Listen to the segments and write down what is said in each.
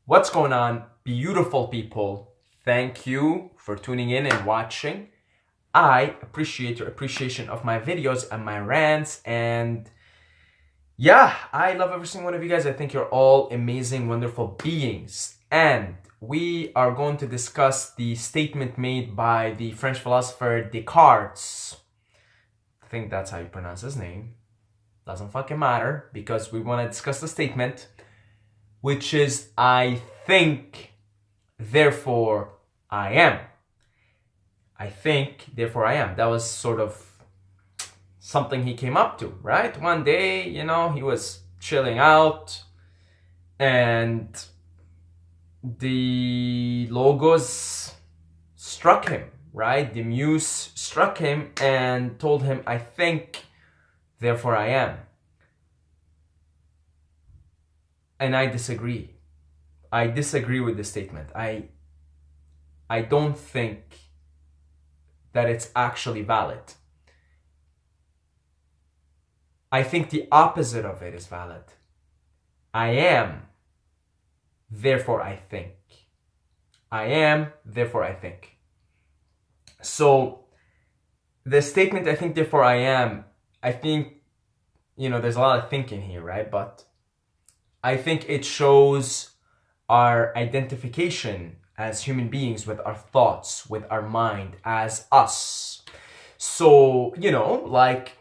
What's going on, beautiful people? Thank you for tuning in and watching. I appreciate your appreciation of my videos and my rants, and yeah, I love every single one of you guys. I think you're all amazing, wonderful beings. And we are going to discuss the statement made by the French philosopher Descartes. I think that's how you pronounce his name. Doesn't fucking matter, because we want to discuss the statement, which is I think, therefore I am. I think, therefore I am. That was sort of something he came up to, right? One day, he was chilling out and the logos struck him, right? The muse struck him and told him, I think, therefore I am. And I disagree. I disagree with the statement. I don't think that it's actually valid. I think the opposite of it is valid. I am, therefore I think. I am, therefore I think. So the statement, I think, therefore I am, I think, there's a lot of thinking here, right? But I think it shows our identification as human beings with our thoughts, with our mind, as us. So, like,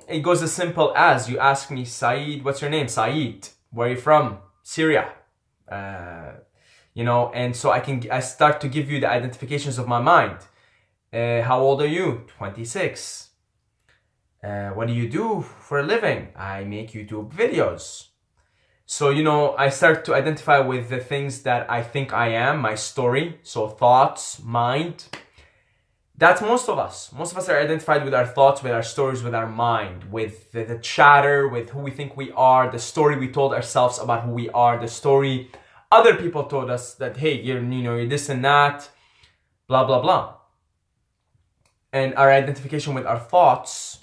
it goes as simple as you ask me, Saeed, what's your name? Saeed. Where are you from? Syria. And so I start to give you the identifications of my mind. How old are you? 26. What do you do for a living? I make YouTube videos. So, I start to identify with the things that I think I am, my story. So thoughts, mind. That's most of us. Most of us are identified with our thoughts, with our stories, with our mind, with the chatter, with who we think we are, the story we told ourselves about who we are, the story other people told us that, hey, you're this and that, blah, blah, blah. And our identification with our thoughts,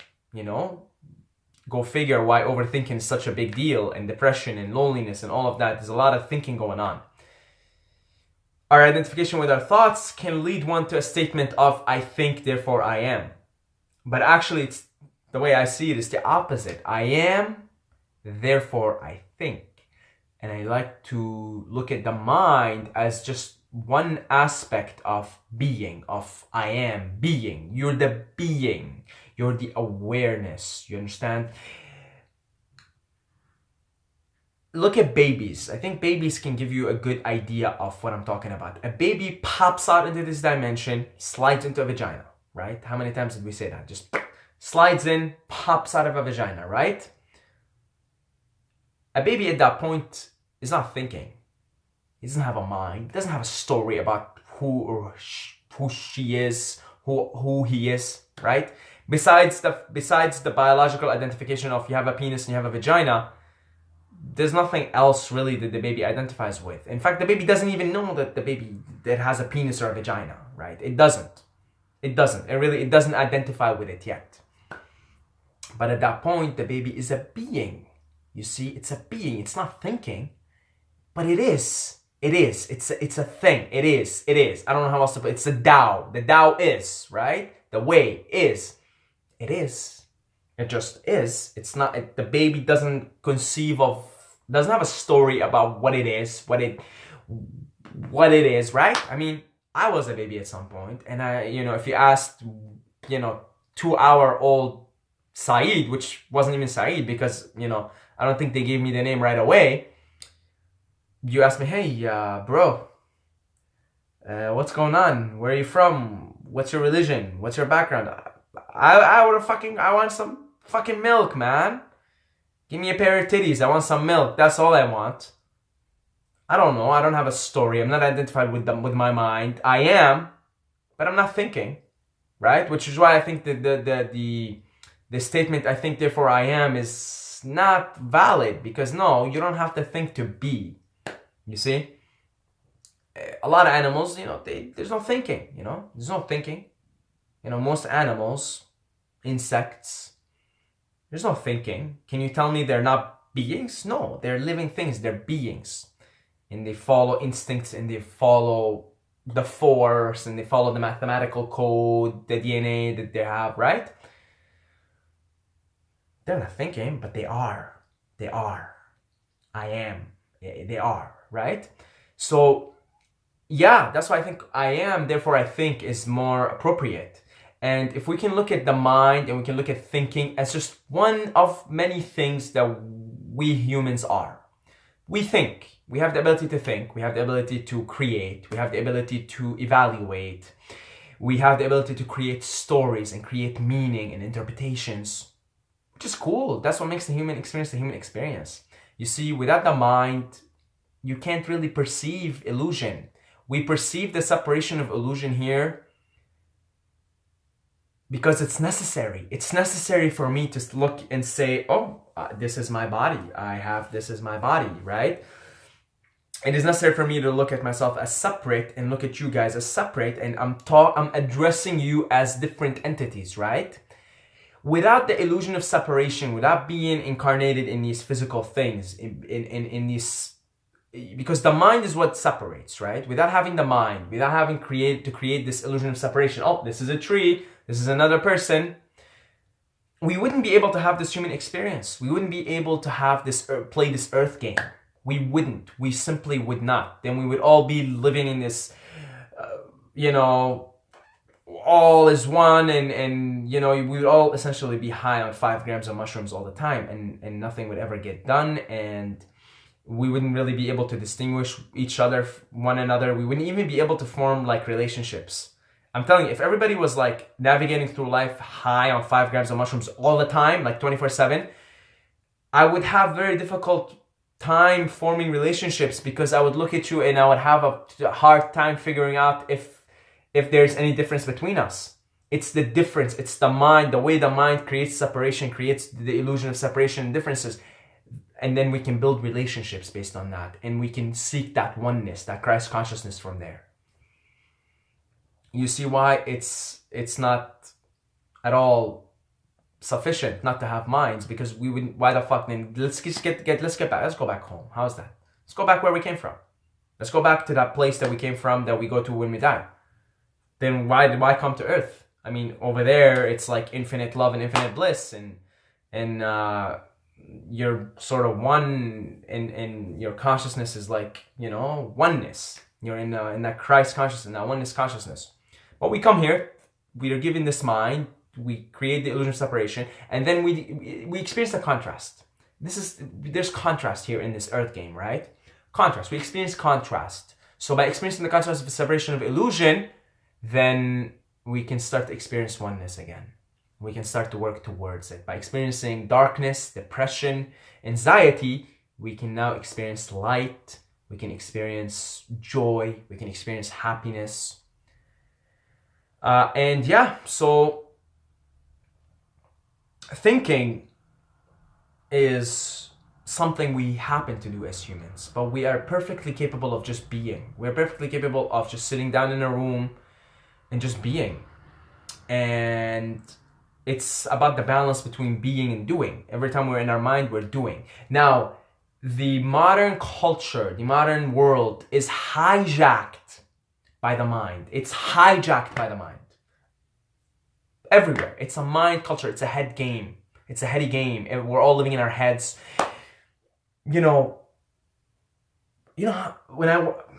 go figure why overthinking is such a big deal, and depression and loneliness and all of that. There's a lot of thinking going on. Our identification with our thoughts can lead one to a statement of, I think, therefore I am. But actually, it's the way I see it is the opposite. I am, therefore I think. And I like to look at the mind as just one aspect of being, of I am, being. You're the being. You're the awareness. You understand? Look at babies. I think babies can give you a good idea of what I'm talking about. A baby pops out into this dimension, slides into a vagina, right? How many times did we say that? Just slides in, pops out of a vagina, right? A baby at that point is not thinking. He doesn't have a mind. He doesn't have a story about who she is, who he is, right? Besides the biological identification of you have a penis and you have a vagina, there's nothing else really that the baby identifies with. In fact, the baby doesn't even know that the baby that has a penis or a vagina, right? It doesn't. It doesn't identify with it yet. But at that point, the baby is a being. You see, it's a being. It's not thinking, but it is. It is. It's a thing. It is. I don't know how else to put it. It's a Tao. The Tao is, right? The way is. It is. It just is. It's not. The baby doesn't have a story about what it is, what it is, right? I mean, I was a baby at some point, and if you asked, 2-hour-old Saeed, which wasn't even Saeed because, I don't think they gave me the name right away. You asked me, hey, bro, what's going on? Where are you from? What's your religion? What's your background? I want some fucking milk, man. Give me a pair of titties. I want some milk. That's all I want. I don't know. I don't have a story. I'm not identified with my mind. I am, but I'm not thinking, right? Which is why I think the statement, I think, therefore I am, is not valid. Because no, you don't have to think to be. You see? A lot of animals, there's no thinking, There's no thinking. Most animals, insects, there's no thinking. Can you tell me they're not beings? No, they're living things. They're beings. and they follow instincts, and they follow the force, and they follow the mathematical code, the DNA that they have, right? They're not thinking, but they are. They are. I am. They are, right? So, yeah, that's why I think I am, therefore I think is more appropriate. And if we can look at the mind and we can look at thinking as just one of many things that we humans are. We think. We have the ability to think. We have the ability to create. We have the ability to evaluate. We have the ability to create stories and create meaning and interpretations, which is cool. That's what makes the human experience the human experience. You see, without the mind, you can't really perceive illusion. We perceive the separation of illusion here because it's necessary. It's necessary for me to look and say, oh, this is my body. This is my body, right? It is necessary for me to look at myself as separate and look at you guys as separate, and I'm addressing you as different entities, right? Without the illusion of separation, without being incarnated in these physical things, in these, because the mind is what separates, right? Without having the mind, without having create this illusion of separation, oh, this is a tree, this is another person, we wouldn't be able to have this human experience. We wouldn't be able to have this, play this earth game. We wouldn't. We simply would not. Then we would all be living in this, all is one, and we would all essentially be high on 5 grams of mushrooms all the time, and nothing would ever get done, and we wouldn't really be able to distinguish each other, one another. We wouldn't even be able to form like relationships. I'm telling you, if everybody was like navigating through life high on 5 grams of mushrooms all the time, like 24/7, I would have very difficult time forming relationships, because I would look at you and I would have a hard time figuring out if there's any difference between us. It's the difference. It's the mind. The way the mind creates separation, creates the illusion of separation and differences. And then we can build relationships based on that. And we can seek that oneness, that Christ consciousness from there. You see why it's not at all sufficient not to have minds, because we wouldn't. Why the fuck then? Let's get back. Let's go back home. How's that? Let's go back where we came from. Let's go back to that place that we came from, that we go to when we die. Then why come to Earth? I mean, over there it's like infinite love and infinite bliss, and you're sort of one, and your consciousness is like oneness. You're in that Christ consciousness, that oneness consciousness. But we come here, we are given this mind. We create the illusion of separation, and then we experience the contrast. There's contrast here in this earth game, right? Contrast. We experience contrast. So by experiencing the contrast of the separation of illusion, then we can start to experience oneness again. We can start to work towards it. By experiencing darkness, depression, anxiety, we can now experience light. We can experience joy. We can experience happiness. So thinking is something we happen to do as humans, but we are perfectly capable of just being. We're perfectly capable of just sitting down in a room and just being. And it's about the balance between being and doing. Every time we're in our mind, we're doing. Now, the modern culture, the modern world is hijacked by the mind. It's hijacked by the mind. Everywhere. It's a mind culture. It's a head game. It's a heady game. And we're all living in our heads.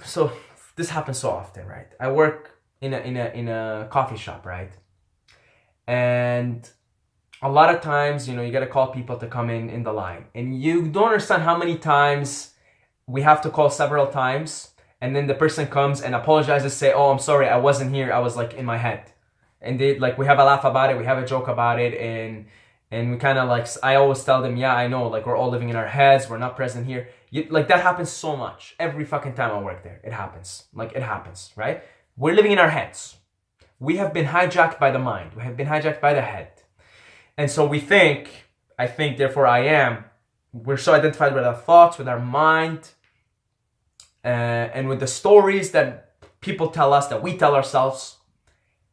So this happens so often, right? I work in a coffee shop, right? And a lot of times, you gotta call people to come in the line. And you don't understand how many times we have to call several times. And then the person comes and apologizes, say, oh, I'm sorry, I wasn't here. I was like in my head. And we have a laugh about it. We have a joke about it. And we kind of I always tell them, yeah, I know, we're all living in our heads. We're not present here. That happens so much. Every fucking time I work there, it happens. It happens, right? We're living in our heads. We have been hijacked by the mind. We have been hijacked by the head. And so we think, I think, therefore I am. We're so identified with our thoughts, with our mind, and with the stories that people tell us, that we tell ourselves.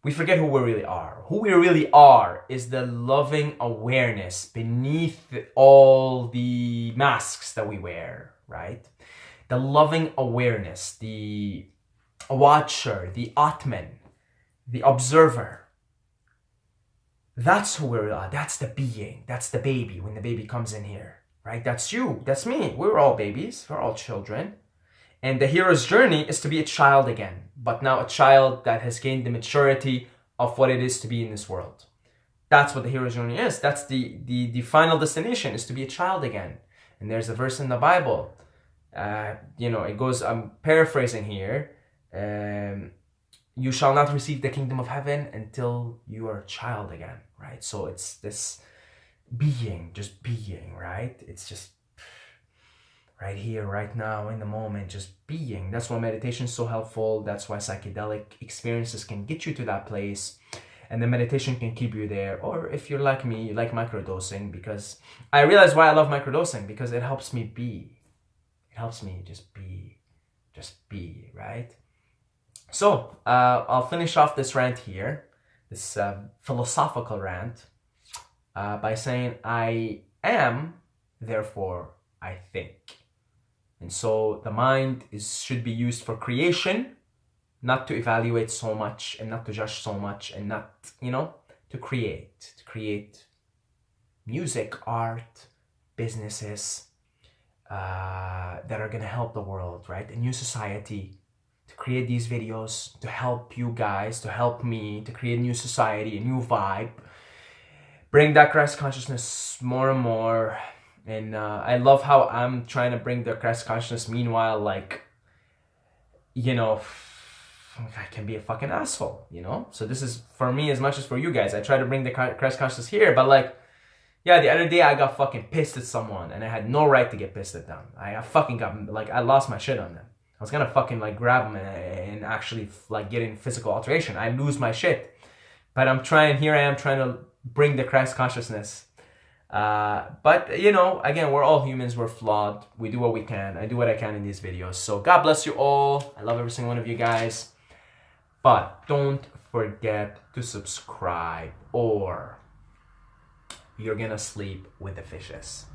We forget who we really are. Who we really are is the loving awareness beneath all the masks that we wear, right? the loving awareness, the watcher, the Atman, the observer. That's who we are. That's the being. That's the baby when the baby comes in here, right? That's you. That's me. We're all babies. We're all children. And the hero's journey is to be a child again, but now a child that has gained the maturity of what it is to be in this world. That's what the hero's journey is. That's the final destination, is to be a child again. And there's a verse in the Bible. It goes, I'm paraphrasing here. You shall not receive the kingdom of heaven until you are a child again, right? So it's this being, just being, right? It's just right here, right now, in the moment, just being. That's why meditation is so helpful. That's why psychedelic experiences can get you to that place. And the meditation can keep you there. Or if you're like me, you like microdosing, because I realize why I love microdosing, because it helps me be. It helps me just be, right? So I'll finish off this rant here, this philosophical rant, by saying I am, therefore I think. And so the mind should be used for creation, not to evaluate so much and not to judge so much, and not, to create music, art, businesses that are going to help the world, right? A new society. To create these videos, to help you guys, to help me, to create a new society, a new vibe, bring that Christ consciousness more and more. And I love how I'm trying to bring the Christ consciousness. Meanwhile, I can be a fucking asshole, So this is for me as much as for you guys. I try to bring the Christ consciousness here, but the other day I got fucking pissed at someone, and I had no right to get pissed at them. I fucking got, I lost my shit on them. I was gonna fucking grab them and actually get in physical altercation. I lose my shit. But here I am trying to bring the Christ consciousness. But again, we're all humans, we're flawed. We do what we can. I do what I can in these videos. So God bless you all. I love every single one of you guys. But don't forget to subscribe, or you're gonna sleep with the fishes.